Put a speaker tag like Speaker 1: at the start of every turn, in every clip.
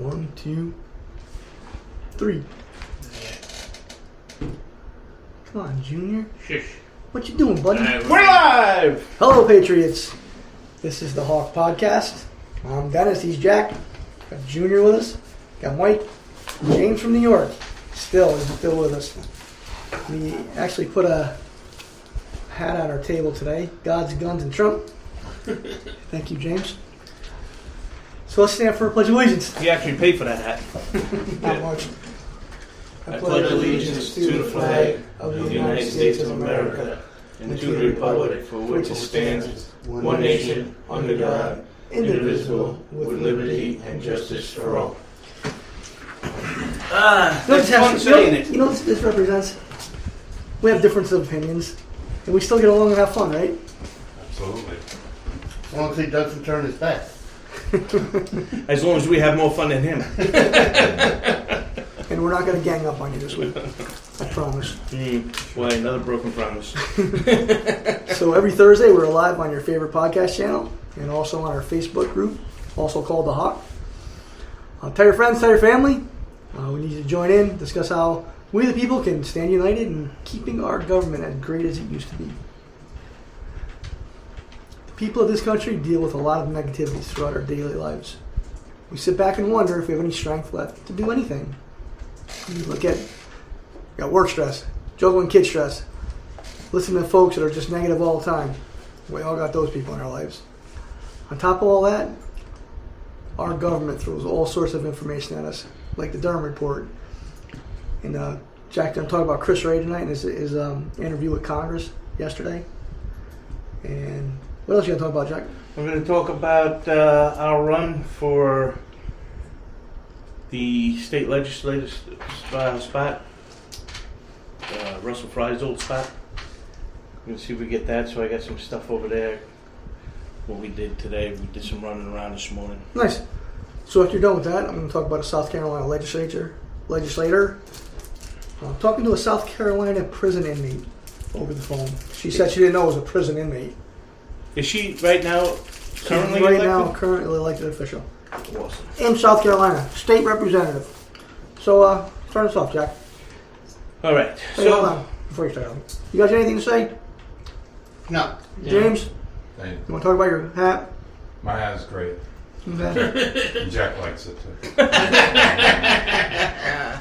Speaker 1: 1, 2, 3. Come on, Junior.
Speaker 2: Shush.
Speaker 1: What you doing, buddy?
Speaker 2: We're live!
Speaker 1: Hello, Patriots. This is the Hawk Podcast. I'm Dennis. He's Jack. Got Junior with us. Got Mike. James from New York. Still with us. We actually put a hat on our table today. God's, Guns, and Trump. Thank you, James. So let's stand for a Pledge of Allegiance.
Speaker 2: He actually paid for that hat.
Speaker 1: Not much.
Speaker 2: I pledge allegiance to the flag of the United States of America and to the republic for which it stands, one nation, under God, indivisible, with liberty and justice for all. That's fun saying it.
Speaker 1: You know what this represents? We have differences of opinions, and we still get along and have fun, right?
Speaker 3: Absolutely. As long as he doesn't turn his back.
Speaker 2: As long as we have more fun than him.
Speaker 1: And we're not going to gang up on you this week. I promise.
Speaker 2: Why, another broken promise.
Speaker 1: So every Thursday, we're live on your favorite podcast channel and also on our Facebook group, also called The Hawk. Tell your friends, tell your family. We need you to join in, discuss how we the people can stand united in keeping our government as great as it used to be. The people of this country deal with a lot of negativities throughout our daily lives. We sit back and wonder if we have any strength left to do anything. You look at, you got work stress, juggling kid stress, listening to folks that are just negative all the time. We all got those people in our lives. On top of all that, our government throws all sorts of information at us, like the Durham report. And Jack, I'm talking about Chris Wray tonight and his interview with Congress yesterday. And what else are you going to talk about, Jack?
Speaker 2: We're going to talk about our run for the State Legislator spot, Russell Fry's old spot. We're going to see if we get that. So I got some stuff over there. What we did today, we did some running around this morning.
Speaker 1: Nice. So after you're done with that, I'm going to talk about a South Carolina legislator. Talking to a South Carolina prison inmate over the phone. She said she didn't know it was a prison inmate.
Speaker 2: Is she right now currently
Speaker 1: currently elected official.
Speaker 2: Awesome.
Speaker 1: In South Carolina, state representative. So start us off, Jack.
Speaker 2: All right.
Speaker 1: Hey, hold on before you start off. You guys got anything to say?
Speaker 3: No.
Speaker 1: James?
Speaker 3: Thank
Speaker 1: You want to talk about your hat?
Speaker 3: My hat is great.
Speaker 1: Okay.
Speaker 3: Jack likes it too.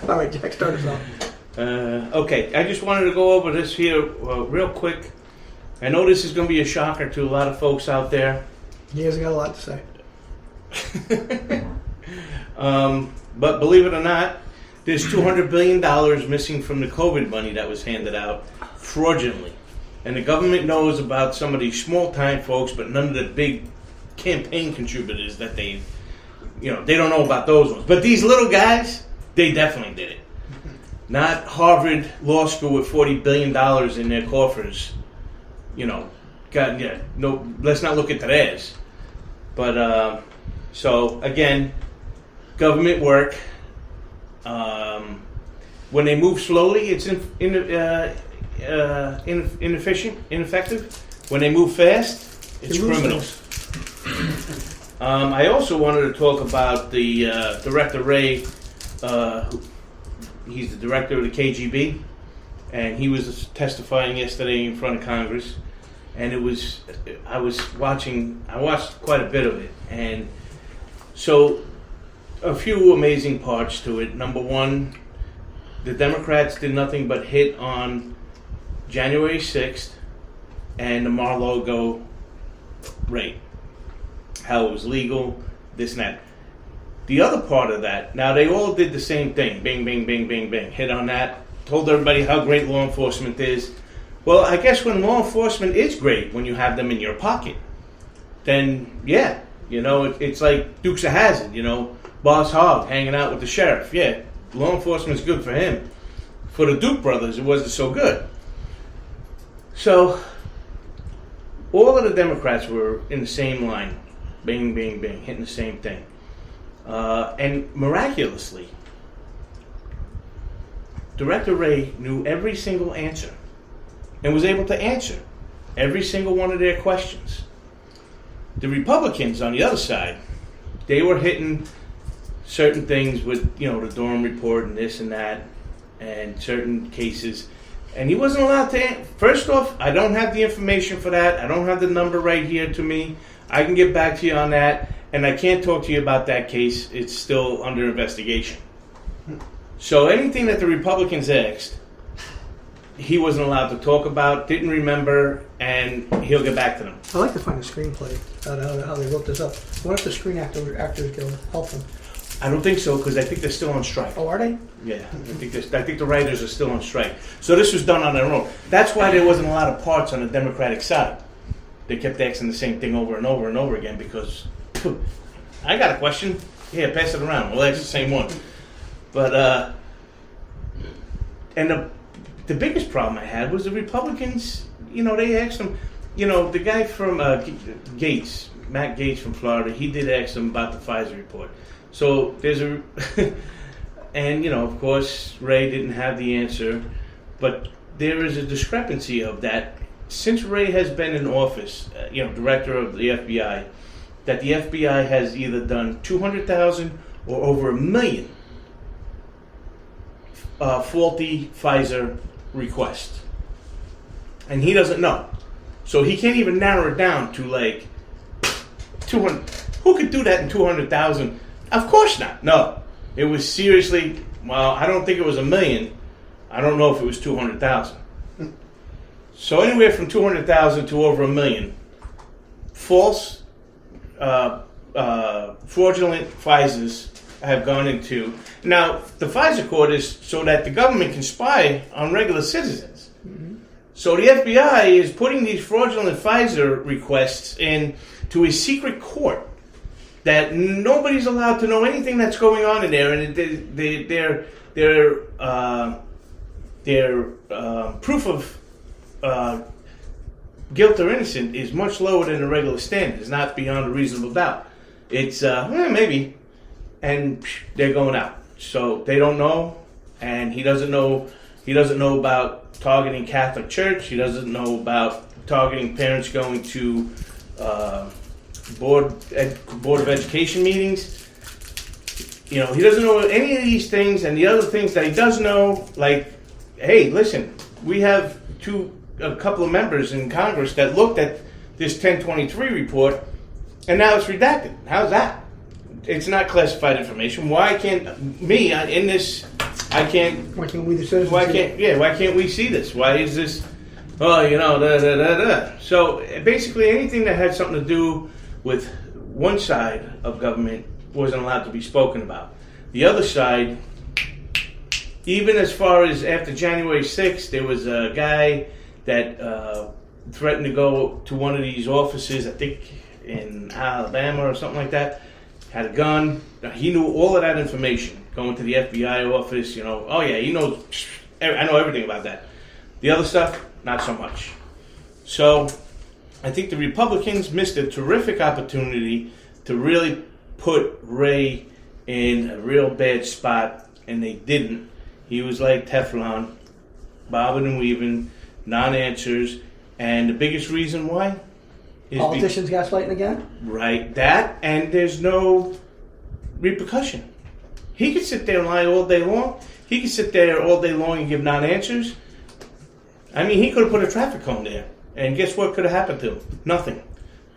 Speaker 1: All right, Jack, start us off.
Speaker 2: Okay, I just wanted to go over this here real quick. I know this is going to be a shocker to a lot of folks out there.
Speaker 1: He hasn't got a lot to say.
Speaker 2: But believe it or not, there's $200 billion missing from the COVID money that was handed out fraudulently. And the government knows about some of these small-time folks, but none of the big campaign contributors that they don't know about those ones. But these little guys, they definitely did it. Not Harvard Law School with $40 billion in their coffers. Let's not look at theirs. But, so, again, government work. When they move slowly, it's ineffective. When they move fast, it's criminals. I also wanted to talk about the Director Wray. He's the director of the KGB, and he was testifying yesterday in front of Congress. And I watched quite a bit of it, and so a few amazing parts to it. Number one, the Democrats did nothing but hit on January 6th and the Mar-a-Lago raid. How it was legal, this and that. The other part of that, now they all did the same thing. Bing, bing, bing, bing, bing. Hit on that. Told everybody how great law enforcement is. Well, I guess when law enforcement is great, when you have them in your pocket, then yeah, it's like Dukes of Hazzard, Boss Hogg hanging out with the sheriff. Yeah, law enforcement's good for him. For the Duke brothers, it wasn't so good. So, all of the Democrats were in the same line. Bing, bing, bing, hitting the same thing. And miraculously, Director Wray knew every single answer and was able to answer every single one of their questions. The Republicans on the other side, they were hitting certain things with, the Durham report and this and that, and certain cases. And he wasn't allowed to. First off, I don't have the information for that. I don't have the number right here to me. I can get back to you on that. And I can't talk to you about that case. It's still under investigation. So anything that the Republicans asked, he wasn't allowed to talk about, didn't remember, and he'll get back to them.
Speaker 1: I'd like to find a screenplay how they wrote this up. What if the Screen Actors Guild help them?
Speaker 2: I don't think so, because I think they're still on strike.
Speaker 1: Oh, are they?
Speaker 2: Yeah, I think the writers are still on strike. So this was done on their own. That's why there wasn't a lot of parts on the Democratic side. They kept asking the same thing over and over and over again because, I got a question. Yeah, pass it around. We'll ask the same one. But, and the biggest problem I had was the Republicans, they asked them, the guy from Gates, Matt Gates from Florida, he did ask them about the Pfizer report. So there's and of course, Ray didn't have the answer, but there is a discrepancy of that. Since Ray has been in office, director of the FBI, that the FBI has either done 200,000 or over 1 million faulty Pfizer requests. And he doesn't know. So he can't even narrow it down to 200. Who could do that in 200,000? Of course not. No. It was seriously, I don't think it was 1 million. I don't know if it was 200,000. So anywhere from 200,000 to over 1 million false, fraudulent Pfizers have gone into. Now, the Pfizer court is so that the government can spy on regular citizens. Mm-hmm. So the FBI is putting these fraudulent Pfizer requests into a secret court that nobody's allowed to know anything that's going on in there, and their proof of guilt or innocent is much lower than the regular standard. It's not beyond a reasonable doubt. It's maybe, and they're going out. So they don't know, and he doesn't know. He doesn't know about targeting Catholic Church. He doesn't know about targeting parents going to board of education meetings. He doesn't know any of these things, and the other things that he does know, like, hey, listen, we have a couple of members in Congress that looked at this 1023 report, and now it's redacted. How's that? It's not classified information. Why can't me in this? I can't.
Speaker 1: Why can't we the citizens?
Speaker 2: Why can't we see this? Why is this? So basically, anything that had something to do with one side of government wasn't allowed to be spoken about. The other side, even as far as after January 6th, there was a guy that threatened to go to one of these offices, I think in Alabama or something like that, had a gun. He knew all of that information, going to the FBI office, he knows, I know everything about that. The other stuff, not so much. So I think the Republicans missed a terrific opportunity to really put Ray in a real bad spot, and they didn't. He was like Teflon, bobbing and weaving, non-answers, and the biggest reason why is
Speaker 1: politicians gaslighting again?
Speaker 2: Right, that, and there's no repercussion. He could sit there and lie all day long. He could sit there all day long and give non-answers. I mean, he could have put a traffic cone there, and guess what could have happened to him? Nothing.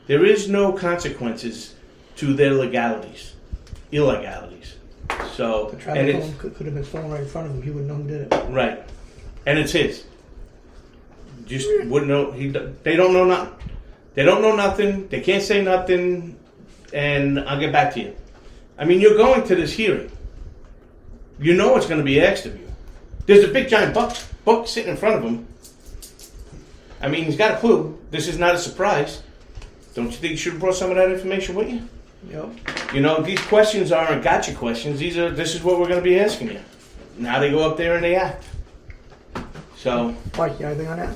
Speaker 2: There is no consequences to their illegalities. So,
Speaker 1: the traffic cone could have been thrown right in front of him. He wouldn't know who did it.
Speaker 2: Right, and it's his. Just wouldn't know. They don't know nothing. They don't know nothing. They can't say nothing, and I'll get back to you. I mean, you're going to this hearing. You know what's going to be asked of you. There's a big giant book sitting in front of him. I mean, he's got a clue. This is not a surprise. Don't you think you should have brought some of that information with you?
Speaker 1: Yep.
Speaker 2: These questions aren't gotcha questions. This is what we're going to be asking you. Now they go up there and they act. So,
Speaker 1: Mike, you got anything on that?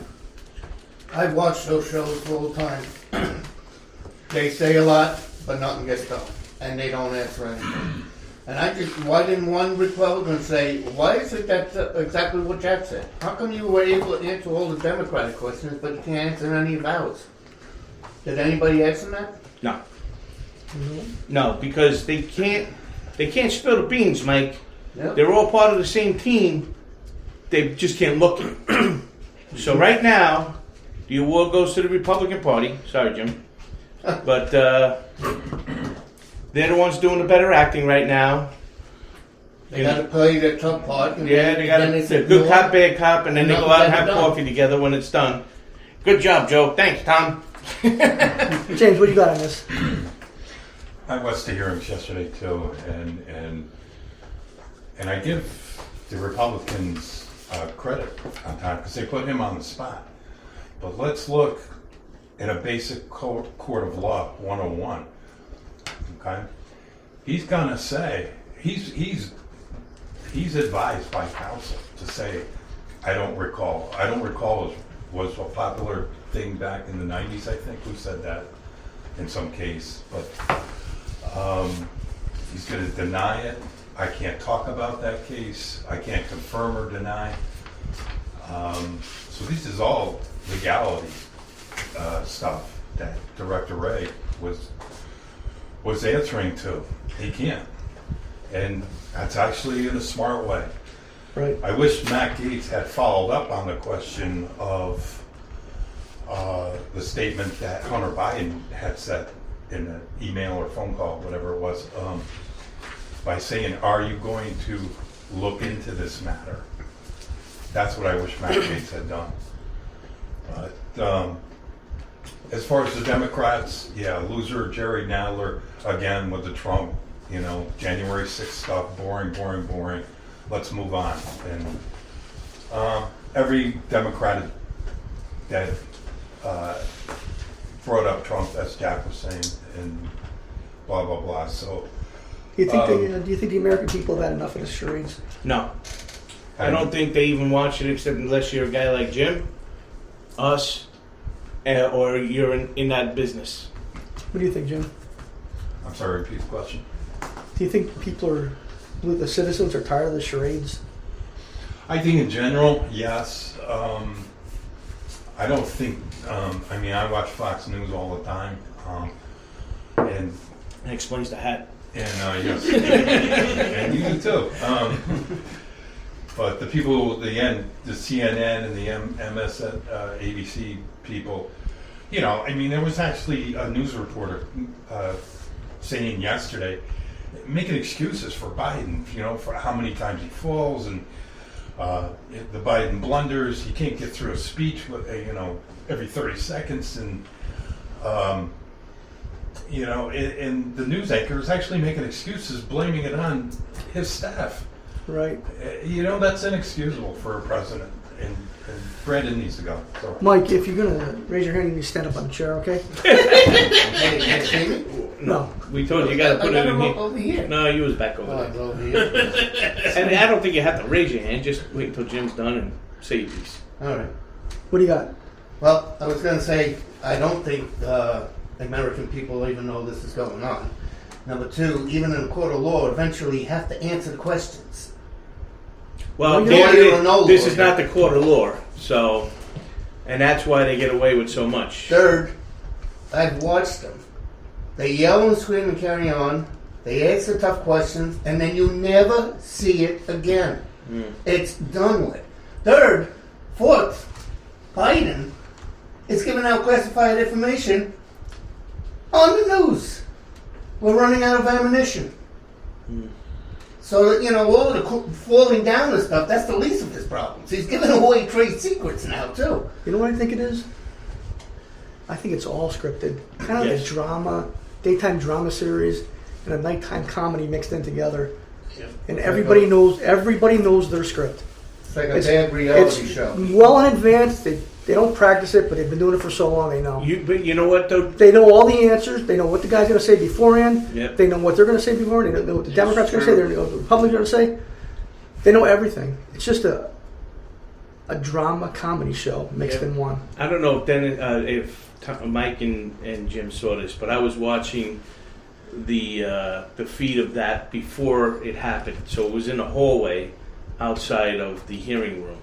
Speaker 3: I watch those shows all the time. They say a lot, but nothing gets done, and they don't answer anything. And why didn't one Republican say, why is it that's exactly what Jack said? How come you were able to answer all the Democratic questions, but you can't answer any of ours? Did anybody ask them that?
Speaker 2: no. No, because they can't. They can't spill the beans, Mike.
Speaker 3: Yep.
Speaker 2: They're all part of the same team. They just can't look it. So right now, the award goes to the Republican Party. Sorry, Jim. But they're the ones doing the better acting right now.
Speaker 3: They got to play their tough part.
Speaker 2: Yeah, they got a good cop, bad cop, and then they go out and have coffee together when it's done. Good job, Joe. Thanks, Tom.
Speaker 1: James, what do you got on this?
Speaker 4: I watched the hearings yesterday too, and I give the Republicans credit on time because they put him on the spot. But let's look at a basic court of law 101. Okay, he's gonna say he's advised by counsel to say I don't recall was a popular thing back in the 90s. I think who said that in some case, but he's going to deny it. I can't talk about that case. I can't confirm or deny. So this is all legality stuff that Director Ray was answering to. He can't, and that's actually in a smart way.
Speaker 1: Right.
Speaker 4: I wish Matt Gaetz had followed up on the question of the statement that Hunter Biden had said in an email or phone call, whatever it was, by saying, are you going to look into this matter? That's what I wish Matt Gaetz had done. But as far as the Democrats, yeah, loser Jerry Nadler, again with the Trump, January 6th stuff, boring. Let's move on. And every Democrat that brought up Trump, as Jack was saying, and blah blah blah. So,
Speaker 1: Do you think the American people have had enough of the charades?
Speaker 2: No. I don't think they even watch it, except unless you're a guy like Jim, us, or you're in that business.
Speaker 1: What do you think, Jim?
Speaker 4: I'm sorry, repeat the question.
Speaker 1: Do you think the citizens are tired of the charades?
Speaker 4: I think in general, yes. I don't think, I watch Fox News all the time. And
Speaker 2: That explains the hat.
Speaker 4: yes, and you do too. But the people, the CNN and the ABC people, there was actually a news reporter saying yesterday, making excuses for Biden, for how many times he falls and the Biden blunders. He can't get through a speech, every 30 seconds, and and the news anchor is actually making excuses, blaming it on his staff.
Speaker 1: Right.
Speaker 4: That's inexcusable for a president, and Brandon needs to go. So.
Speaker 1: Mike, if you're going to raise your hand, you need to stand up on the chair, okay? No.
Speaker 2: We told you you got to put it in here.
Speaker 3: Over here.
Speaker 2: No, you was back over there.
Speaker 3: Over here.
Speaker 2: And I don't think you have to raise your hand. Just wait until Jim's done and say your piece.
Speaker 3: All right.
Speaker 1: What do you got?
Speaker 3: Well, I was going to say, I don't think American people even know this is going on. Number two, even in a court of law, eventually you have to answer the questions.
Speaker 2: Well, this is not the court of law, so, and that's why they get away with so much.
Speaker 3: Third, I've watched them. They yell and scream and carry on. They ask the tough questions, and then you never see it again. It's done with. Fourth, Biden is giving out classified information on the news. We're running out of ammunition. So, all the falling down and stuff, that's the least of his problems. He's giving away trade secrets now, too.
Speaker 1: You know what I think it is? I think it's all scripted. Kind of like a drama, daytime drama series, and a nighttime comedy mixed in together.
Speaker 3: Yeah.
Speaker 1: And everybody knows their script.
Speaker 3: It's like a bad reality show.
Speaker 1: Well in advance. They don't practice it, but they've been doing it for so long, they know.
Speaker 2: But you know what, though?
Speaker 1: They know all the answers. They know what the guy's going to say beforehand.
Speaker 2: Yep.
Speaker 1: They know what they're going to say beforehand. They know what the Democrats are going to say. They know what the Republicans are going to say. They know everything. It's just a drama comedy show mixed in one.
Speaker 2: I don't know if Mike and Jim saw this, but I was watching the feed of that before it happened. So it was in the hallway outside of the hearing room.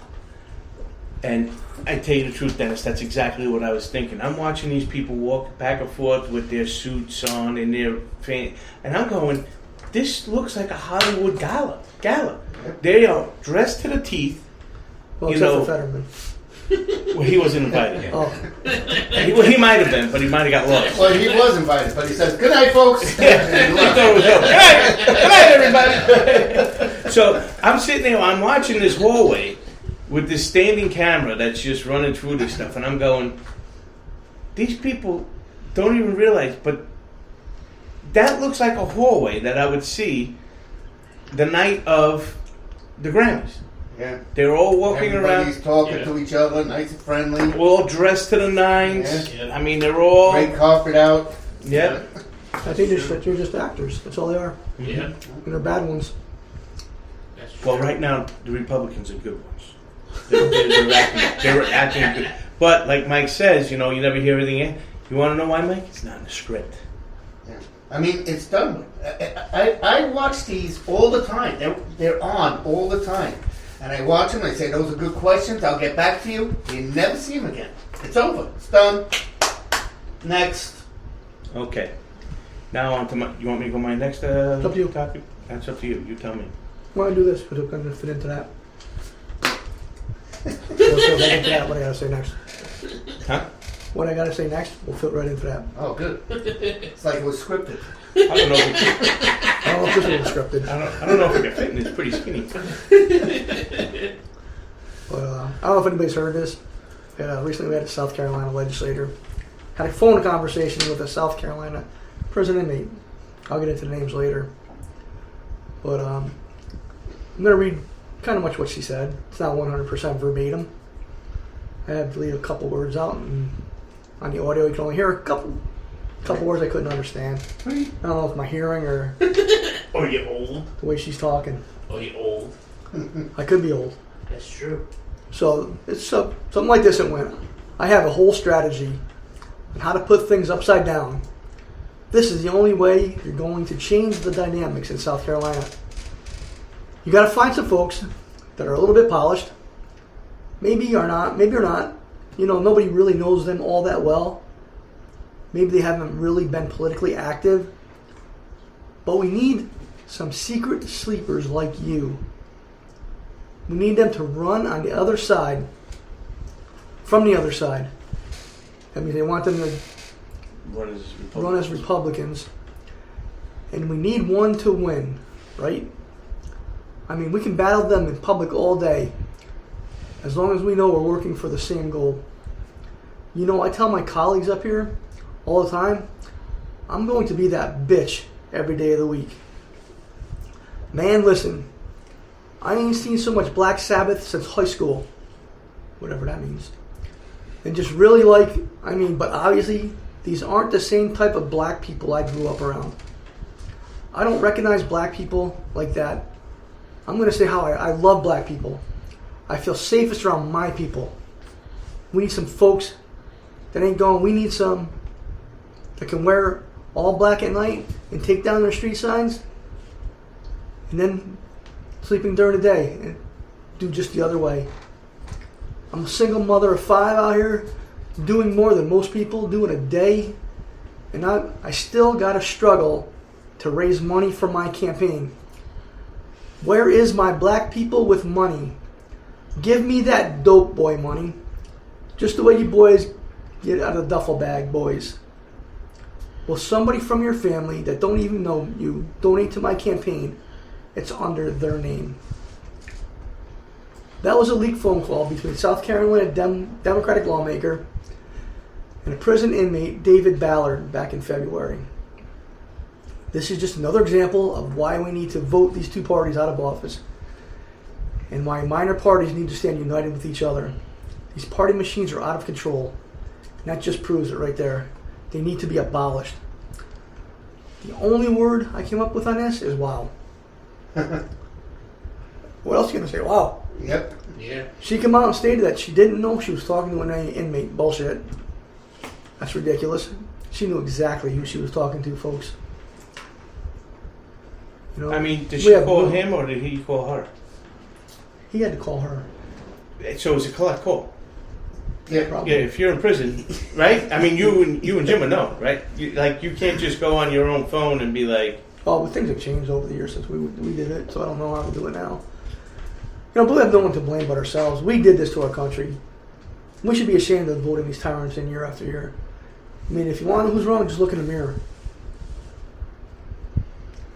Speaker 2: And I tell you the truth, Dennis, that's exactly what I was thinking. I'm watching these people walk back and forth with their suits on and their fan, and I'm going, this looks like a Hollywood gala. They are dressed to the teeth.
Speaker 1: Well,
Speaker 2: You
Speaker 1: except
Speaker 2: know-
Speaker 1: for Fetterman.
Speaker 2: Well, he wasn't invited.
Speaker 1: Oh,
Speaker 2: He might have been, but he might have got lost.
Speaker 3: Well, he was invited, but he says, "Good night, folks."
Speaker 2: He thought it was over. Good night, everybody. So I'm sitting there, I'm watching this hallway with this standing camera that's just running through this stuff, and I'm going, these people don't even realize, but that looks like a hallway that I would see the night of the Grammys.
Speaker 3: Yeah.
Speaker 2: They're all walking
Speaker 3: Everybody's
Speaker 2: around,
Speaker 3: talking to each other, nice and friendly.
Speaker 2: all dressed to the nines.
Speaker 3: Yeah.
Speaker 2: I mean, they're all,
Speaker 3: Great carpet out.
Speaker 2: yeah.
Speaker 1: I think they're just actors. That's all they are.
Speaker 5: Yeah.
Speaker 1: And they're bad ones.
Speaker 5: That's true.
Speaker 2: Well, right now, the Republicans are good ones. They're acting good. But, like Mike says, you never hear anything in. You want to know why, Mike? It's not in the script.
Speaker 3: Yeah. I mean, it's done. I watch these all the time. They're on all the time. And I watch them, I say, those are good questions, I'll get back to you. You never see them again. It's over. It's done. Next.
Speaker 2: Okay. Now on to my. You want me to go my next
Speaker 1: up to you.
Speaker 2: topic? That's up to you. You tell me.
Speaker 1: Why don't I do this? Because we're going to fit into that. We'll fit right into that. What I got to say next?
Speaker 2: Huh?
Speaker 1: What I got to say next? We'll fit right into that.
Speaker 3: Oh, good. It's like it was scripted.
Speaker 2: I don't know. If
Speaker 1: I don't know if this one was scripted.
Speaker 2: I don't know if it can fit in. It's pretty skinny.
Speaker 1: But I don't know if anybody's heard this. Recently we had a South Carolina legislator. Had a phone conversation with a South Carolina prison inmate. I'll get into the names later. But I'm going to read kind of much what she said. It's not 100% verbatim. I had to leave a couple words out. And on the audio you can only hear a couple words I couldn't understand. I don't know if it's my hearing or
Speaker 5: Or you old.
Speaker 1: the way she's talking.
Speaker 5: Or you old.
Speaker 1: I could be old.
Speaker 5: That's true.
Speaker 1: So it's something like this. It went. I have a whole strategy on how to put things upside down. This is the only way you're going to change the dynamics in South Carolina. You got to find some folks that are a little bit polished. Maybe are not. Maybe are not. Nobody really knows them all that well. Maybe they haven't really been politically active. But we need some secret sleepers like you. We need them to run on the other side, from the other side. That means they want them to run as Republicans. And we need one to win, right? I mean, we can battle them in public all day, as long as we know we're working for the same goal. I tell my colleagues up here all the time, I'm going to be that bitch every day of the week. Man, listen, I ain't seen so much Black Sabbath since high school, whatever that means. And just really but obviously, these aren't the same type of black people I grew up around. I don't recognize black people like that. I'm going to say how I love black people. I feel safest around my people. We need some folks that ain't going, we need some that can wear all black at night and take down their street signs and then sleeping during the day and do just the other way. I'm a single mother of 5 out here doing more than most people do in a day, and I still got to struggle to raise money for my campaign. Where is my black people with money? Give me that dope boy money. Just the way you boys get out of the duffel bag, boys. Will somebody from your family that don't even know you donate to my campaign? It's under their name. That was a leaked phone call between South Carolina Democratic lawmaker and a prison inmate, David Ballard, back in February. This is just another example of why we need to vote these two parties out of office and why minor parties need to stand united with each other. These party machines are out of control. And that just proves it right there. They need to be abolished. The only word I came up with on this is wow. What else are you going to say? Wow.
Speaker 3: Yep.
Speaker 5: Yeah.
Speaker 1: She came out and stated that she didn't know she was talking to an inmate. Bullshit. That's ridiculous. She knew exactly who she was talking to, folks.
Speaker 2: I mean, did
Speaker 1: we
Speaker 2: she
Speaker 1: have
Speaker 2: call
Speaker 1: no-
Speaker 2: him or did he call her?
Speaker 1: He had to call her.
Speaker 2: So it was a collect call.
Speaker 3: Yeah.
Speaker 1: Probably.
Speaker 2: Yeah, if you're in prison, right? I mean, you and Jim would know, right? You can't just go on your own phone and be like,
Speaker 1: Oh, but things have changed over the years since we did it, so I don't know how to do it now. You know, we have no one to blame but ourselves. We did this to our country. We should be ashamed of voting these tyrants in year after year. I mean, if you want to know who's wrong, just look in the mirror.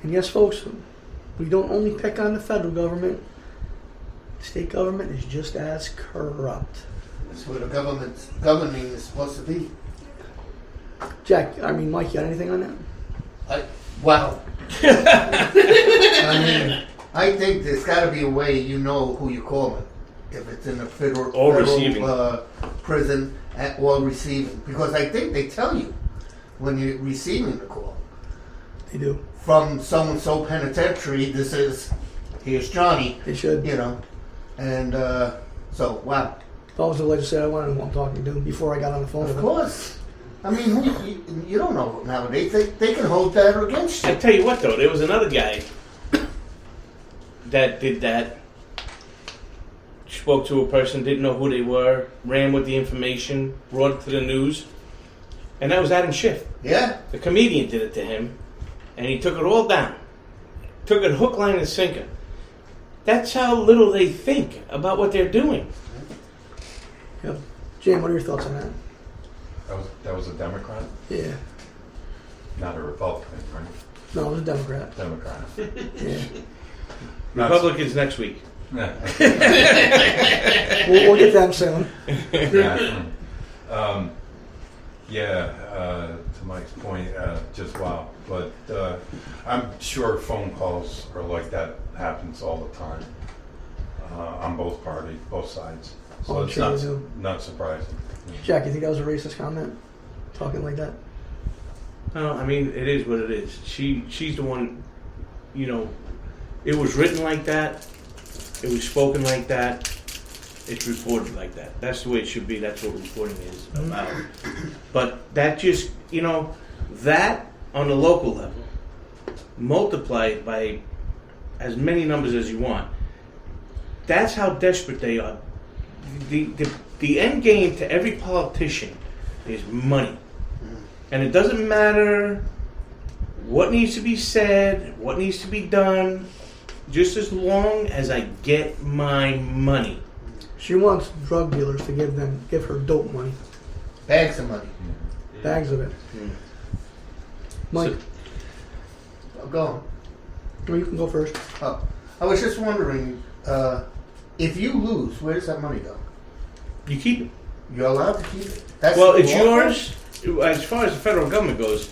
Speaker 1: And yes, folks, we don't only pick on the federal government. The state government is just as corrupt.
Speaker 3: That's what a government's governing is supposed to be.
Speaker 1: Mike, you got anything on that?
Speaker 3: Wow. I mean, I think there's got to be a way you know who you're calling. If it's in a federal
Speaker 2: receiving.
Speaker 3: Prison or receiving. Because I think they tell you when you're receiving the call.
Speaker 1: They do.
Speaker 3: From so-and-so penitentiary, here's Johnny.
Speaker 1: They should.
Speaker 3: You know. And so, wow.
Speaker 1: If I was the legislator, I wanted to know who I'm talking to before I got on the phone with
Speaker 3: Of
Speaker 1: him.
Speaker 3: course. I mean, you don't know nowadays. They can hold that against you.
Speaker 2: I tell you what, though, there was another guy that did that. Spoke to a person, didn't know who they were, ran with the information, brought it to the news, and that was Adam Schiff.
Speaker 3: Yeah.
Speaker 2: The comedian did it to him, and he took it all down. Took it hook, line, and sinker. That's how little they think about what they're doing.
Speaker 1: Yep. Jim, what are your thoughts on that?
Speaker 4: That was a Democrat,
Speaker 1: Yeah.
Speaker 4: not a Republican, right?
Speaker 1: No, it was a Democrat.
Speaker 4: Democrat.
Speaker 1: Yeah.
Speaker 2: Republicans next week.
Speaker 4: Yeah.
Speaker 1: We'll get to them soon.
Speaker 4: To Mike's point, just wow. But I'm sure phone calls are like that happens all the time on both parties, both sides. So
Speaker 1: Oh, I'm
Speaker 4: it's
Speaker 1: sure they do.
Speaker 4: not surprising.
Speaker 1: Jack, you think that was a racist comment? Talking like that?
Speaker 2: No, I mean, it is what it is. She's the one, it was written like that. It was spoken like that. It's reported like that. That's the way it should be. That's what reporting is about. But that just, that on the local level, multiplied by as many numbers as you want. That's how desperate they are. The end game to every politician is money. And it doesn't matter what needs to be said, what needs to be done, just as long as I get my money.
Speaker 1: She wants drug dealers to give her dope money.
Speaker 3: Bags of money.
Speaker 1: Bags of it. Mike,
Speaker 3: Go on.
Speaker 1: well, you can go first.
Speaker 3: Oh, I was just wondering, if you lose, where does that money go?
Speaker 2: You keep it.
Speaker 3: You're allowed to keep it. That's
Speaker 2: Well,
Speaker 3: the
Speaker 2: it's
Speaker 3: law?
Speaker 2: yours. As far as the federal government goes,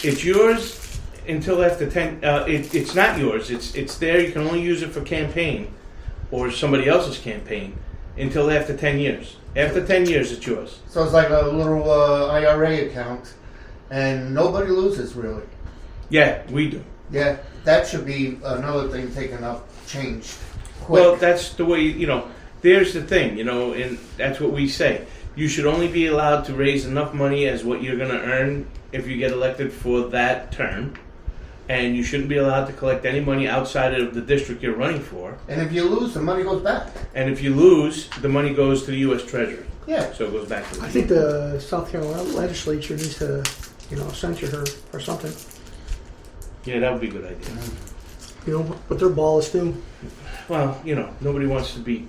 Speaker 2: it's yours until after 10. It's not yours. It's there. You can only use it for campaign or somebody else's campaign until after 10 years. After 10 years, it's yours.
Speaker 3: So it's like a little IRA account, and nobody loses really.
Speaker 2: Yeah, we do.
Speaker 3: Yeah, that should be another thing taken up, changed. Quick.
Speaker 2: Well, that's the way, there's the thing, and that's what we say. You should only be allowed to raise enough money as what you're going to earn if you get elected for that term. And you shouldn't be allowed to collect any money outside of the district you're running for.
Speaker 3: And if you lose, the money goes back.
Speaker 2: And if you lose, the money goes to the U.S. Treasury.
Speaker 3: Yeah.
Speaker 2: So it goes back to the
Speaker 1: I think the South Carolina legislature needs to, censure her or something.
Speaker 2: Yeah, that would be a good idea.
Speaker 1: But they're balls too.
Speaker 2: Well, nobody wants to be...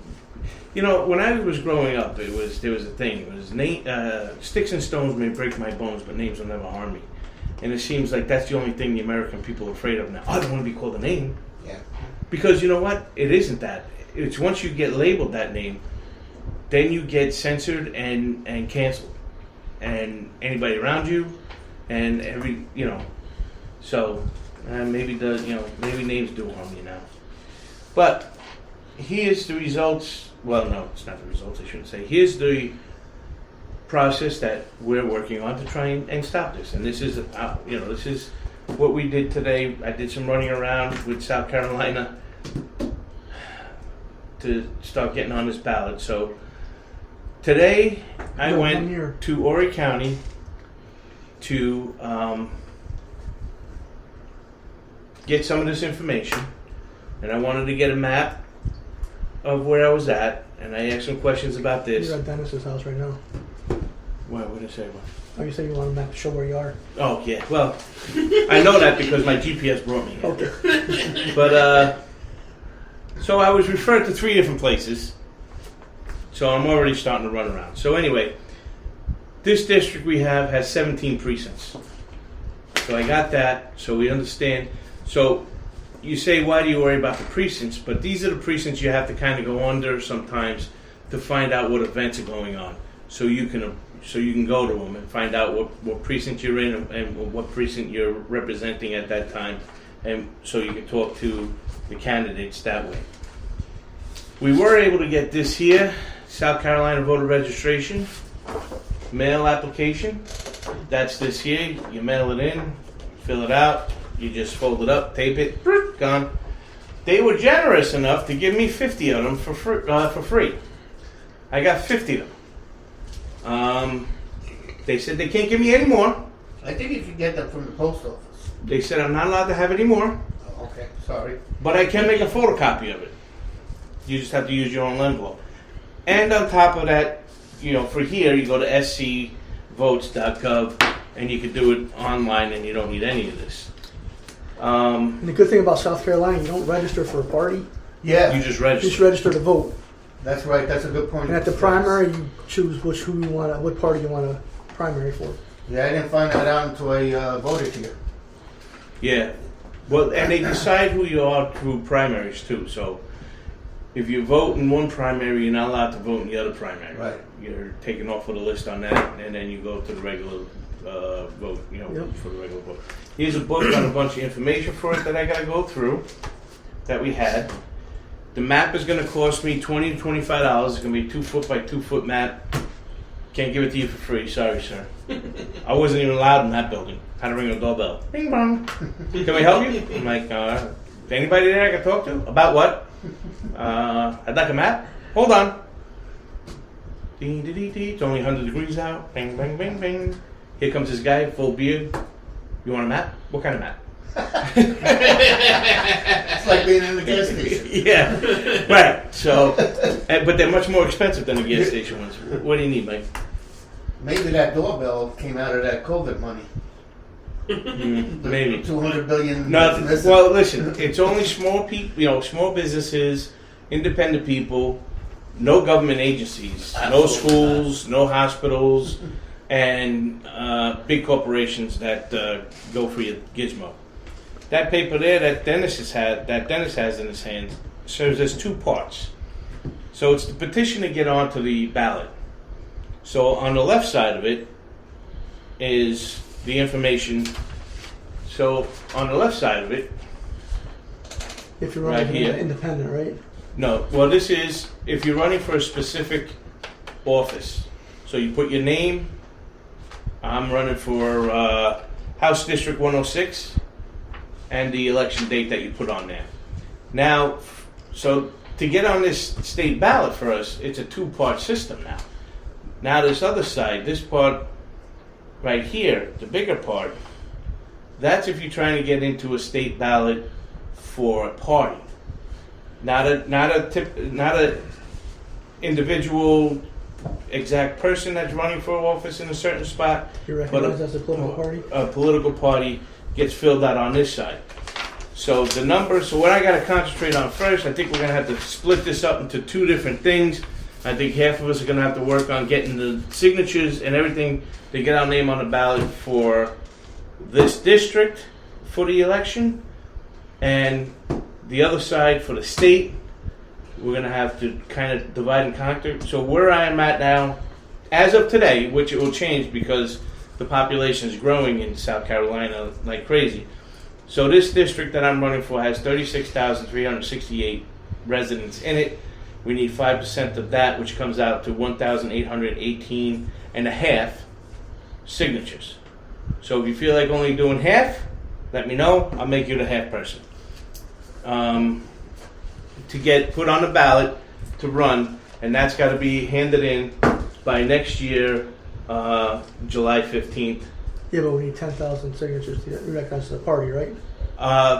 Speaker 2: when I was growing up, there was a thing. It was sticks and stones may break my bones, but names will never harm me. And it seems like that's the only thing the American people are afraid of now. I don't want to be called a name.
Speaker 3: Yeah.
Speaker 2: Because you know what? It isn't that. It's once you get labeled that name, then you get censored and canceled. And anybody around you, and so maybe maybe names do harm you now. But here's the results. Well, no, it's not the results. I shouldn't say. Here's the process that we're working on to try and stop this. And this is, this is what we did today. I did some running around with South Carolina to start getting on this ballot. So today I went to Horry County to get some of this information, and I wanted to get a map of where I was at, and I asked some questions about this.
Speaker 1: You're at Dennis's house right now.
Speaker 2: What did I say?
Speaker 1: Oh, you said you want a map to show where you are.
Speaker 2: Oh yeah, well, I know that because my GPS brought me here.
Speaker 1: Okay.
Speaker 2: But so I was referred to 3 different places. So I'm already starting to run around. So anyway, this district we have has 17 precincts. So I got that. So we understand. So you say, why do you worry about the precincts? But these are the precincts you have to kind of go under sometimes to find out what events are going on. So you can go to them and find out what precinct you're in and what precinct you're representing at that time, and so you can talk to the candidates that way. We were able to get this here, South Carolina voter registration, mail application. That's this here. You mail it in, fill it out, you just fold it up, tape it, gone. They were generous enough to give me 50 of them for free. I got 50 of them. They said they can't give me any more.
Speaker 3: I think you should get them from the post office.
Speaker 2: They said I'm not allowed to have any more,
Speaker 3: Oh, okay, sorry.
Speaker 2: but I can make a photocopy of it. You just have to use your own envelope. And on top of that, for here, you go to scvotes.gov and you can do it online and you don't need any of this.
Speaker 1: And the good thing about South Carolina, you don't register for a party.
Speaker 3: Yeah,
Speaker 2: You just
Speaker 1: You
Speaker 2: register.
Speaker 1: just register to vote.
Speaker 3: that's right, that's a good point.
Speaker 1: And at the primary, you choose what party you want to primary for.
Speaker 3: Yeah, I didn't find that out until I voted here.
Speaker 2: Yeah. Well, and they decide who you are through primaries too. So if you vote in one primary, you're not allowed to vote in the other primary.
Speaker 3: Right.
Speaker 2: You're taken off of the list on that, and then you go to the regular vote.
Speaker 1: Yep.
Speaker 2: For the regular vote. Here's a book on a bunch of information for it that I got to go through. That we had. The map is going to cost me $20 to $25. It's going to be 2 foot by 2 foot map. Can't give it to you for free. Sorry, sir. I wasn't even allowed in that building. Had to ring a doorbell. Bing bong. Can we help you? I'm like, anybody there I can talk to? About what? I'd like a map. Hold on. Dee, dee, dee, dee. It's only 100 degrees out. Bing, bing, bing, bing. Here comes this guy, full beard. You want a map? What kind of map?
Speaker 3: It's like being in the gas station.
Speaker 2: Yeah, right. So, but they're much more expensive than the gas station ones. What do you need, Mike?
Speaker 3: Maybe that doorbell came out of that COVID money.
Speaker 2: Maybe.
Speaker 3: 200 billion.
Speaker 2: No,
Speaker 3: missing.
Speaker 2: well, listen. It's only small people, small businesses, independent people, no government agencies, no
Speaker 3: Absolutely
Speaker 2: schools, no hospitals, and big corporations that go for your gizmo. That paper there that Dennis has in his hand serves as 2 parts. So it's the petition to get onto the ballot. So on the left side of it is the information. So on the left side of it,
Speaker 1: If you're
Speaker 2: Right
Speaker 1: running
Speaker 2: here.
Speaker 1: independent, right?
Speaker 2: no, well this is if you're running for a specific office. So you put your name. I'm running for House District 106 and the election date that you put on there. Now, so to get on this state ballot for us, it's a 2-part system now. Now this other side, this part right here, the bigger part, that's if you're trying to get into a state ballot for a party. Not a individual exact person that's running for office in a certain spot.
Speaker 1: You're recognized as a political party.
Speaker 2: A political party gets filled out on this side. So the numbers, so what I got to concentrate on first, I think we're going to have to split this up into 2 different things. I think half of us are going to have to work on getting the signatures and everything to get our name on the ballot for this district for the election. And the other side for the state, we're going to have to kind of divide and conquer. So where I am at now, as of today, which it will change because the population is growing in South Carolina like crazy. So this district that I'm running for has 36,368 residents in it. We need 5% of that, which comes out to 1,818 and a half signatures. So if you feel like only doing half, let me know. I'll make you the half person. To get put on the ballot to run, and that's got to be handed in by next year, July 15th.
Speaker 1: Yeah, but we need 10,000 signatures to get recognized as a party, right?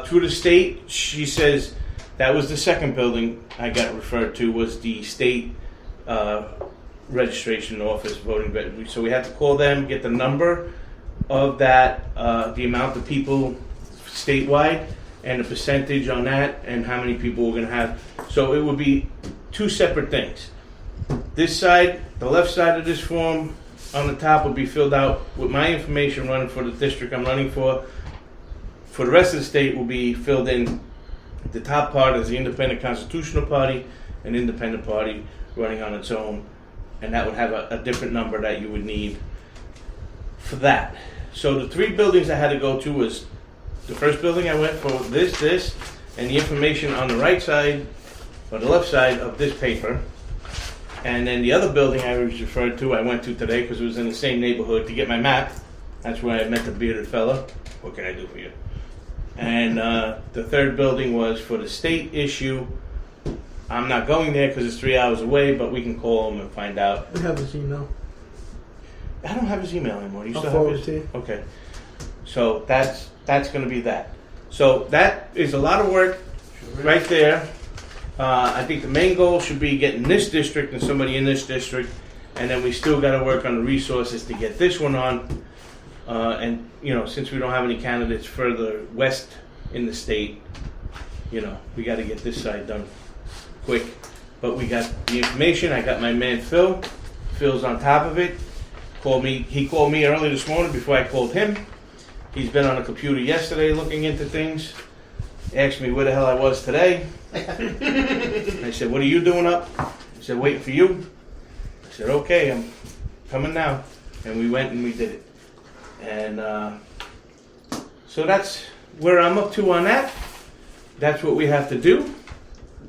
Speaker 2: Through the state, she says that was the second building I got referred to was the state registration office, so we had to call them, get the number of that, the amount of people statewide, and the percentage on that, and how many people we're going to have. So it would be two separate things. This side, the left side of this form on the top would be filled out with my information running for the district I'm running for. For the rest of the state will be filled in. The top part is the Independent Constitutional Party, an independent party running on its own, and that would have a different number that you would need for that. So the three buildings I had to go to was the first building I went for this, and the information on the right side, or the left side of this paper. And then the other building I was referred to, I went to today because it was in the same neighborhood to get my map. That's where I met the bearded fella. What can I do for you? And the third building was for the state issue. I'm not going there because it's 3 hours away, but we can call him and find out.
Speaker 1: We have his email.
Speaker 2: I don't have his email anymore. You
Speaker 1: I'll
Speaker 2: still
Speaker 1: forward
Speaker 2: have
Speaker 1: it to you.
Speaker 2: Okay. So that's going to be that. So that is a lot of work right there. I think the main goal should be getting this district and somebody in this district, and then we still got to work on the resources to get this one on. And since we don't have any candidates further west in the state, we got to get this side done quick. But we got the information. I got my man Phil. Phil's on top of it. He called me early this morning before I called him. He's been on the computer yesterday looking into things. Asked me where the hell I was today. I said, what are you doing up? He said, waiting for you. I said, okay, I'm coming now. And we went and we did it. And so that's where I'm up to on that. That's what we have to do.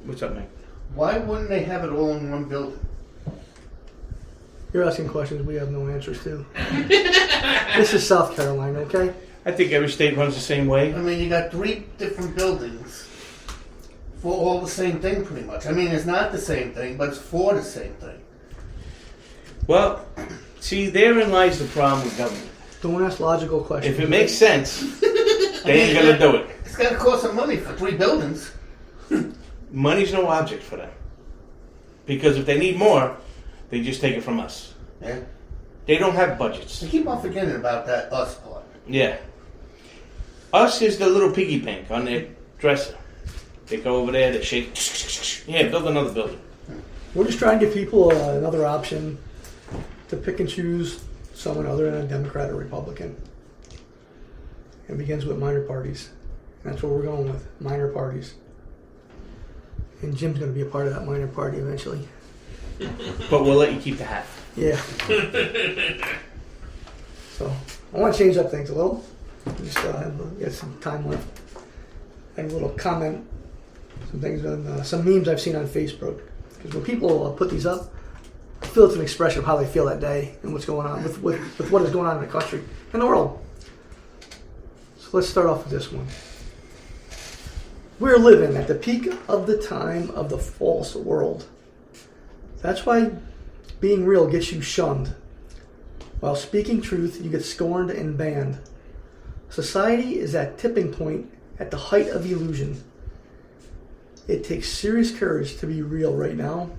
Speaker 2: What's up, man?
Speaker 3: Why wouldn't they have it all in one building?
Speaker 1: You're asking questions we have no answers to. This is South Carolina, okay?
Speaker 2: I think every state runs the same way.
Speaker 3: I mean, you got 3 different buildings for all the same thing, pretty much. I mean, it's not the same thing, but it's for the same thing.
Speaker 2: Well, see, therein lies the problem with government.
Speaker 1: Don't ask logical questions.
Speaker 2: If it makes sense, they ain't gonna do it.
Speaker 3: It's got to cost some money for 3 buildings.
Speaker 2: Money's no object for them. Because if they need more, they just take it from us.
Speaker 3: Yeah.
Speaker 2: They don't have budgets.
Speaker 3: I keep on forgetting about that us part.
Speaker 2: Yeah. Us is the little piggy bank on their dresser. They go over there, they shake. Yeah, build another building.
Speaker 1: We're just trying to give people another option to pick and choose someone other than a Democrat or Republican. It begins with minor parties. That's what we're going with, minor parties. And Jim's going to be a part of that minor party eventually.
Speaker 2: But we'll let you keep the hat.
Speaker 1: Yeah. So, I want to change up things a little. Just get some time left. I have a little comment, some things on some memes I've seen on Facebook. Because when people put these up, I feel it's an expression of how they feel that day and what's going on with what is going on in the country and the world. So let's start off with this one. We're living at the peak of the time of the false world. That's why being real gets you shunned. While speaking truth, you get scorned and banned. Society is at tipping point at the height of illusion. It takes serious courage to be real right now.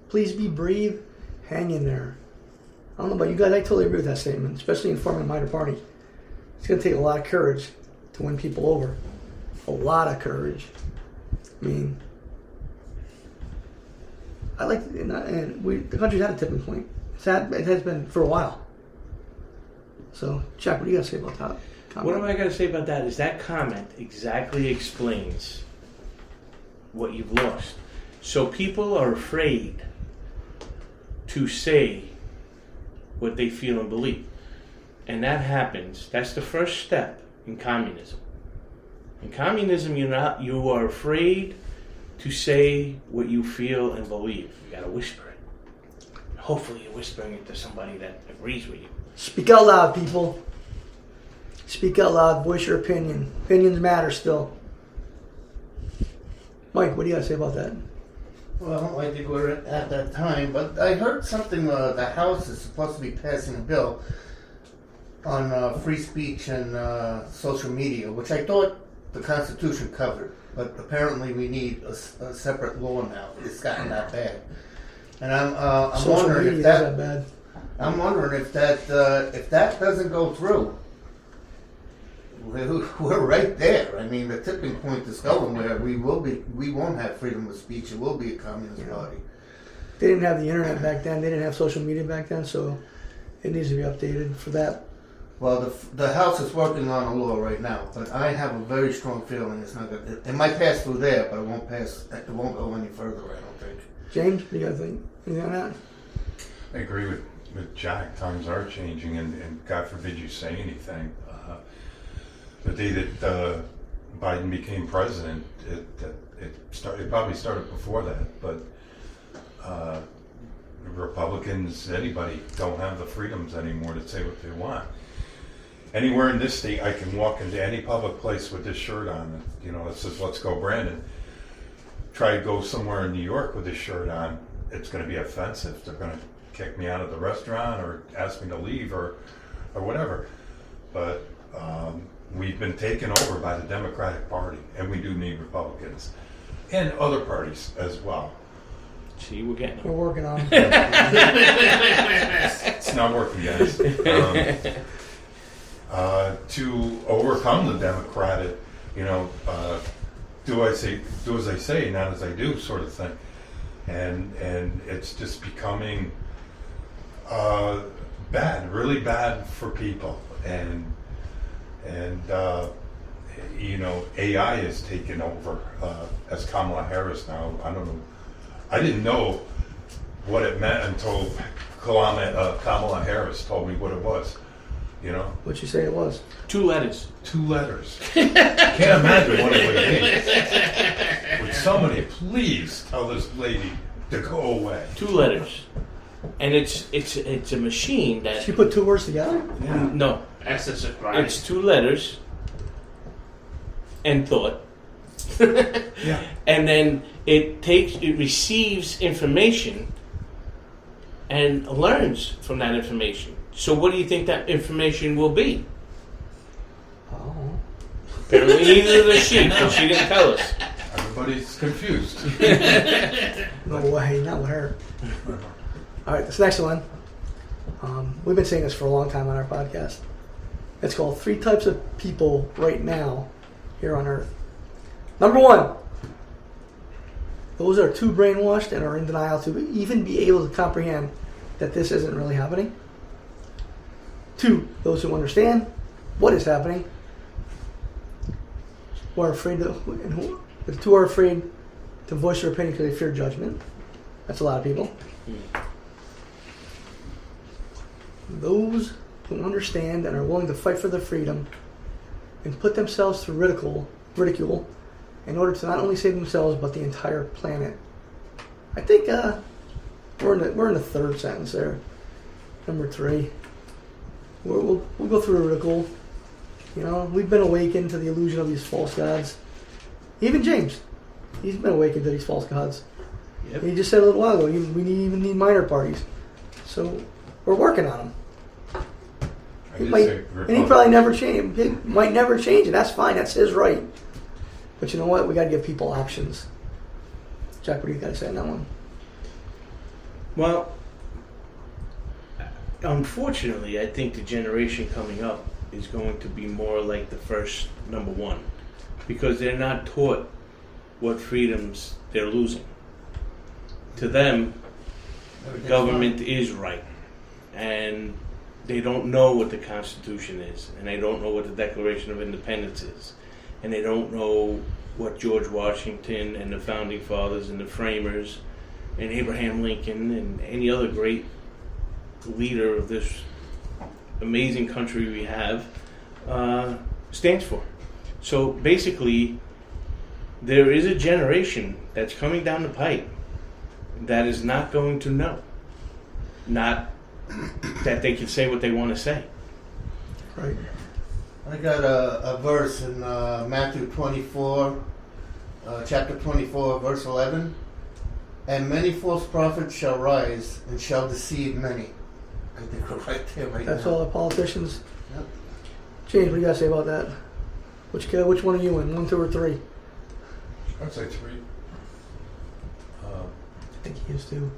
Speaker 1: Please be brave. Hang in there. I don't know about you guys, I totally agree with that statement, especially in forming a minor party. It's going to take a lot of courage to win people over. A lot of courage. I mean, the country's at a tipping point. It has been for a while. So, Jack, what do you got to say about that comment?
Speaker 2: What am I going to say about that is that comment exactly explains what you've lost. So people are afraid to say what they feel and believe. And that happens. That's the first step in communism. In communism, you are afraid to say what you feel and believe. You got to whisper it. Hopefully you're whispering it to somebody that agrees with you.
Speaker 1: Speak out loud, people. Speak out loud. Voice your opinion. Opinions matter still. Mike, what do you got to say about that?
Speaker 3: Well, I think we're at that time, but I heard something, the House is supposed to be passing a bill on free speech and social media, which I thought the Constitution covered, but apparently we need a separate law now. It's gotten that bad. And I'm
Speaker 1: Social
Speaker 3: wondering
Speaker 1: media
Speaker 3: if
Speaker 1: is
Speaker 3: that.
Speaker 1: that bad.
Speaker 3: I'm wondering if that doesn't go through. We're right there. I mean, the tipping point is going where we won't have freedom of speech. It will be a communist party.
Speaker 1: They didn't have the internet back then. They didn't have social media back then, so it needs to be updated for that.
Speaker 3: Well, the House is working on a law right now, but I have a very strong feeling it's not going. It might pass through there, but it won't pass. It won't go any further. I don't think.
Speaker 1: James, what do you guys think? Anything on that?
Speaker 4: I agree with Jack. Times are changing, and God forbid you say anything. The day that Biden became president, it probably started before that, but Republicans, anybody, don't have the freedoms anymore to say what they want. Anywhere in this state, I can walk into any public place with this shirt on. You know, it says "Let's go, Brandon." Try to go somewhere in New York with this shirt on, it's going to be offensive. They're going to kick me out of the restaurant or ask me to leave or whatever. But we've been taken over by the Democratic Party, and we do need Republicans and other parties as well.
Speaker 2: See, we're getting
Speaker 1: We're
Speaker 2: them.
Speaker 1: working on it.
Speaker 4: It's not working, guys. To overcome the Democratic, do as I say, not as I do, sort of thing, and it's just becoming bad, really bad for people, and AI is taking over as Kamala Harris now. I don't know. I didn't know what it meant until Kamala Harris told me what it was.
Speaker 1: What'd you say it was?
Speaker 2: 2 letters.
Speaker 4: 2 letters. Can't imagine what it would be. Would somebody please tell this lady to go away?
Speaker 2: 2 letters. And it's a machine that...
Speaker 1: She put 2 words together?
Speaker 2: No.
Speaker 5: That's a surprise.
Speaker 2: It's 2 letters and thought.
Speaker 4: Yeah.
Speaker 2: And then it receives information and learns from that information. So what do you think that information will be?
Speaker 1: Oh.
Speaker 2: Apparently neither does she, because she didn't tell us.
Speaker 4: Everybody's confused.
Speaker 1: No way, not with her. All right, this next one. We've been saying this for a long time on our podcast. It's called 3 Types of People Right Now Here on Earth. Number 1. Those are too brainwashed and are in denial to even be able to comprehend that this isn't really happening. 2, those who understand what is happening, who are afraid the 2 are afraid to voice their opinion because they fear judgment. That's a lot of people. Those who understand and are willing to fight for their freedom and put themselves through ridicule in order to not only save themselves but the entire planet. I think we're in the 3rd sentence there. Number 3. We'll go through ridicule. We've been awakened to the illusion of these false gods. Even James, he's been awakened to these false gods.
Speaker 2: Yep.
Speaker 1: He just said a little while ago, we even need minor parties. So we're working on them.
Speaker 4: I
Speaker 1: He
Speaker 4: did
Speaker 1: might,
Speaker 4: say
Speaker 1: and he probably never change. He might never change, and that's fine. That's his right. But you know what? We got to give people options. Jack, what do you got to say on that one?
Speaker 2: Well, unfortunately, I think the generation coming up is going to be more like the first number 1, because they're not taught what freedoms they're losing. To them, the government is right, and they don't know what the Constitution is, and they don't know what the Declaration of Independence is, and they don't know what George Washington and the Founding Fathers and the Framers and Abraham Lincoln and any other great leader of this amazing country we have stands for. So basically, there is a generation that's coming down the pipe that is not going to know. Not that they can say what they want to say.
Speaker 1: Right.
Speaker 3: I got a verse in Matthew 24, chapter 24, verse 11. And many false prophets shall rise and shall deceive many. I think we're right there right
Speaker 1: That's
Speaker 3: now.
Speaker 1: all the politicians.
Speaker 3: Yep.
Speaker 1: James, what do you got to say about that? Which one are you in? 1, 2, or 3?
Speaker 4: I'd say 3.
Speaker 1: think he is too.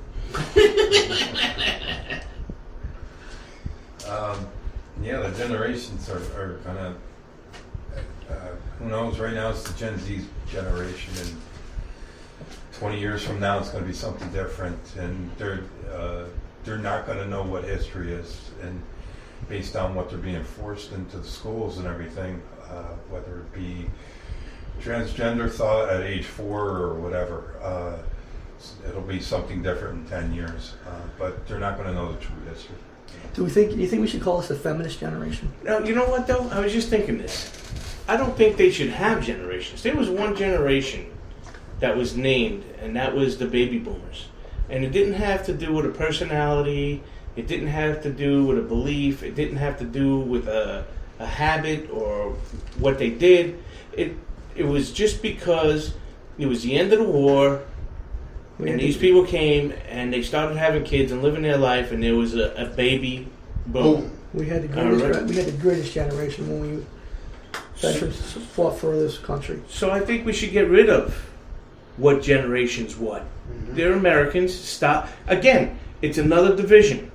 Speaker 4: Yeah, the generations are gonna. Who knows? Right now it's the Gen Z generation, and 20 years from now it's going to be something different, and they're not going to know what history is, and based on what they're being forced into the schools and everything, whether it be transgender thought at age 4 or whatever, it'll be something different in 10 years, but they're not going to know the true history.
Speaker 1: Do you think we should call this the feminist generation?
Speaker 2: Now, you know what though? I was just thinking this. I don't think they should have generations. There was one generation that was named, and that was the baby boomers. And it didn't have to do with a personality. It didn't have to do with a belief. It didn't have to do with a habit or what they did. It was just because it was the end of the war, and these people came and they started having kids and living their life, and there was a baby boom.
Speaker 1: We had the greatest. We had the greatest generation when we veterans fought for this country.
Speaker 2: So I think we should get rid of what generation's what.
Speaker 3: Mm-hmm.
Speaker 2: They're Americans. Stop. Again, it's another division.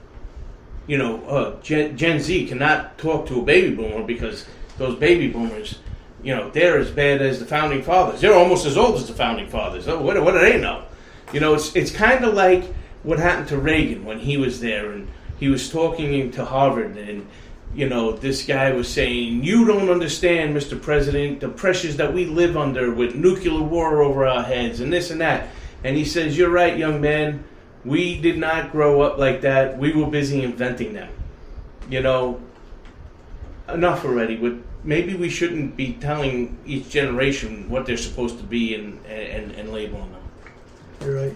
Speaker 2: You know, Gen Z cannot talk to a baby boomer because those baby boomers, you know, they're as bad as the founding fathers. They're almost as old as the founding fathers. Oh, what do they know? You know, it's kind of like what happened to Reagan when he was there and he was talking to Harvard, and you know, this guy was saying, "You don't understand, Mr. President, the pressures that we live under with nuclear war over our heads and this and that." And he says, "You're right, young man. We did not grow up like that. We were busy inventing them." You know, enough already. Maybe we shouldn't be telling each generation what they're supposed to be and labeling them.
Speaker 1: You're right.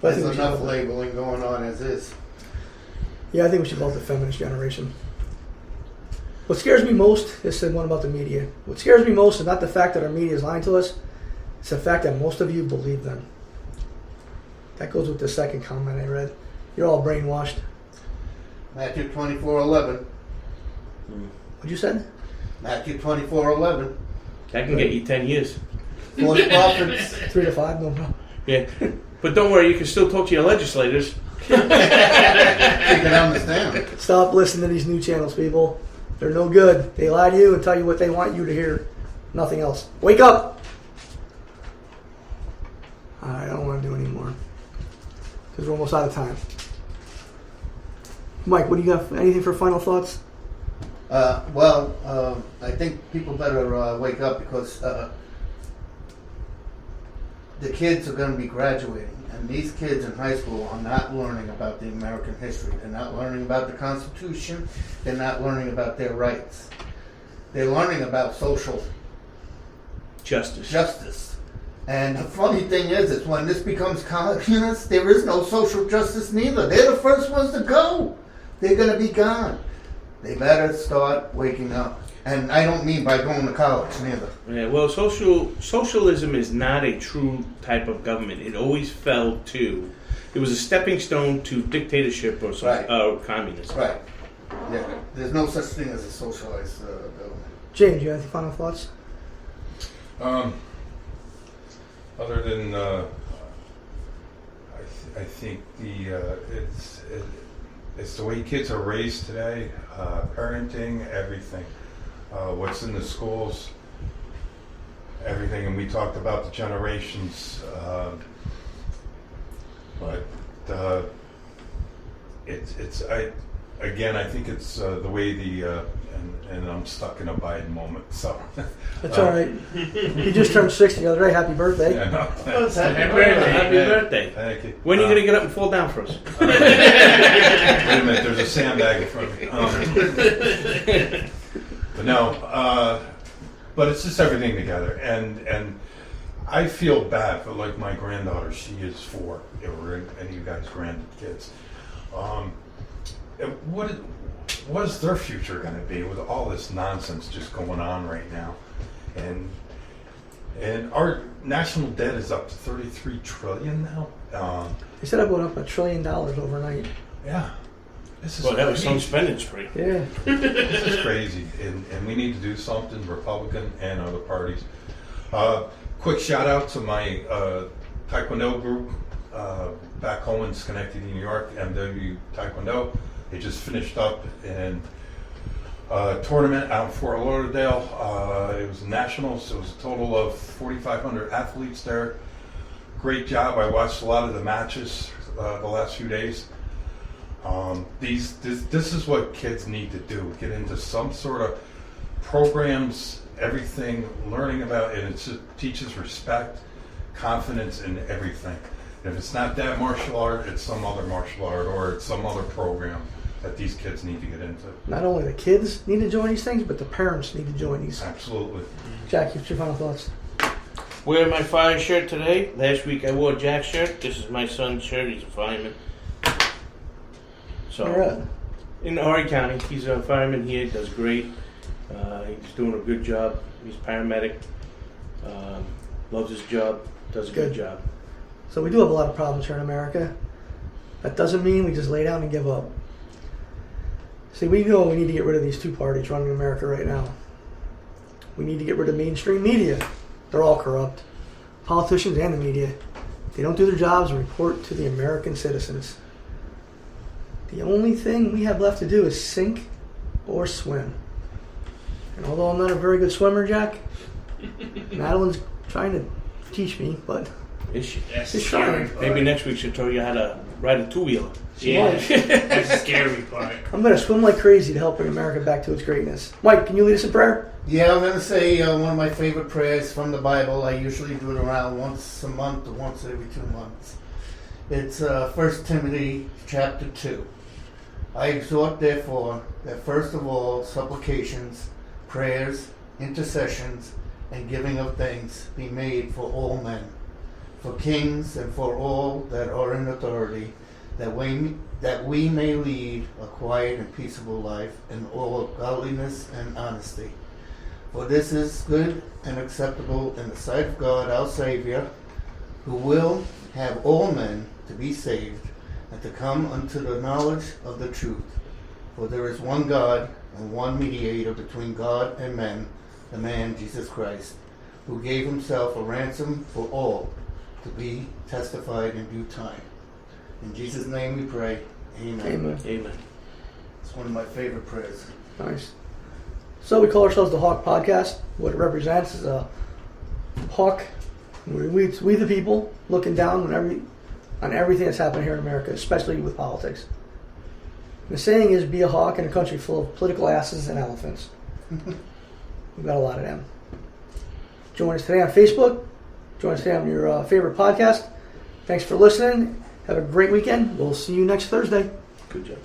Speaker 1: But I
Speaker 3: There's
Speaker 1: think we should
Speaker 3: enough
Speaker 1: call it-
Speaker 3: labeling going on as is.
Speaker 1: Yeah, I think we should call it the feminist generation. What scares me most is the one about the media. What scares me most is not the fact that our media is lying to us. It's the fact that most of you believe them. That goes with the second comment I read. You're all brainwashed.
Speaker 3: Matthew 24:11.
Speaker 1: What you said?
Speaker 3: Matthew 24:11.
Speaker 2: That can get you 10 years.
Speaker 3: False prophets.
Speaker 1: 3 to 5, no problem.
Speaker 2: Yeah. But don't worry, you can still talk to your legislators.
Speaker 3: You can understand.
Speaker 1: Stop listening to these new channels, people. They're no good. They lie to you and tell you what they want you to hear. Nothing else. Wake up! I don't want to do anymore. Because we're almost out of time. Mike, what do you got? Anything for final thoughts?
Speaker 3: I think people better wake up because the kids are going to be graduating. And these kids in high school are not learning about the American history. They're not learning about the Constitution. They're not learning about their rights. They're learning about social justice. And the funny thing is when this becomes communist, there is no social justice neither. They're the first ones to go. They're going to be gone. They better start waking up. And I don't mean by going to college neither.
Speaker 2: Yeah, well, socialism is not a true type of government. It always fell to, it was a stepping stone to dictatorship or communism.
Speaker 3: Right. Yeah. There's no such thing as a socialized government.
Speaker 1: James, do you have any final thoughts?
Speaker 4: Other than, I think it's the way kids are raised today, parenting, everything. What's in the schools, everything, and we talked about the generations, but I think it's the way and I'm stuck in a Biden moment, so.
Speaker 1: That's all right. He just turned 60 the other day. Happy birthday.
Speaker 4: Yeah, no,
Speaker 2: Happy birthday. Happy birthday.
Speaker 4: thank you.
Speaker 2: When are you going to get up and fall down for us?
Speaker 4: Wait a minute, there's a sandbag in front of me. But no, but it's just everything together, and I feel bad for like my granddaughter. She is 4. Or any of you guys grandkids. What is their future going to be with all this nonsense just going on right now? And our national debt is up to $33 trillion now.
Speaker 1: They said I went up $1 trillion overnight.
Speaker 4: Yeah. This is
Speaker 2: Well, that was
Speaker 4: crazy.
Speaker 2: some spending spree.
Speaker 1: Yeah.
Speaker 4: This is crazy, and we need to do something, Republican and other parties. Quick shout out to my Taekwondo group. back home in Schenectady, New York, MW Taekwondo. They just finished up in a tournament out in Fort Lauderdale. It was nationals. It was a total of 4,500 athletes there. Great job. I watched a lot of the matches the last few days. This is what kids need to do. Get into some sort of programs, everything, learning about it. It just teaches respect, confidence in everything. If it's not that martial art, it's some other martial art or it's some other program that these kids need to get into.
Speaker 1: Not only the kids need to join these things, but the parents need to join these.
Speaker 4: Absolutely.
Speaker 1: Jack, what's your final thoughts?
Speaker 2: Wearing my fire shirt today. Last week I wore Jack's shirt. This is my son's shirt. He's a fireman. So,
Speaker 1: All right.
Speaker 2: in Horry County, he's a fireman here. Does great. He's doing a good job. He's paramedic. Loves his job. Does a good job.
Speaker 1: So we do have a lot of problems here in America. That doesn't mean we just lay down and give up. See, we know we need to get rid of these two parties running America right now. We need to get rid of mainstream media. They're all corrupt. Politicians and the media. They don't do their jobs and report to the American citizens. The only thing we have left to do is sink or swim. And although I'm not a very good swimmer, Jack, Madeline's trying to teach me, but
Speaker 2: Is she?
Speaker 5: That's
Speaker 1: It's
Speaker 5: the scary
Speaker 1: trying.
Speaker 5: part.
Speaker 2: Maybe next week she'll tell you how to ride a two-wheeler.
Speaker 5: Yeah, that's the scary part.
Speaker 1: I'm going to swim like crazy to help bring America back to its greatness. Mike, can you lead us in prayer?
Speaker 3: Yeah, I'm going to say one of my favorite prayers from the Bible. I usually do it around once a month or once every 2 months. It's 1 Timothy chapter 2. I exhort, therefore, that first of all supplications, prayers, intercessions, and giving of thanks be made for all men, for kings and for all that are in authority, that we may lead a quiet and peaceable life in all godliness and honesty. For this is good and acceptable in the sight of God our Savior, who will have all men to be saved and to come unto the knowledge of the truth. For there is one God and one mediator between God and men, the man Jesus Christ, who gave himself a ransom for all, to be testified in due time. In Jesus' name we pray. Amen.
Speaker 1: Amen.
Speaker 2: Amen.
Speaker 3: It's one of my favorite prayers.
Speaker 1: Nice. So we call ourselves the Hawk Podcast. What it represents is a hawk. We the people looking down on everything that's happening here in America, especially with politics. The saying is, be a hawk in a country full of political asses and elephants. We've got a lot of them. Join us today on Facebook. Join us today on your favorite podcast. Thanks for listening. Have a great weekend. We'll see you next Thursday.
Speaker 2: Good job.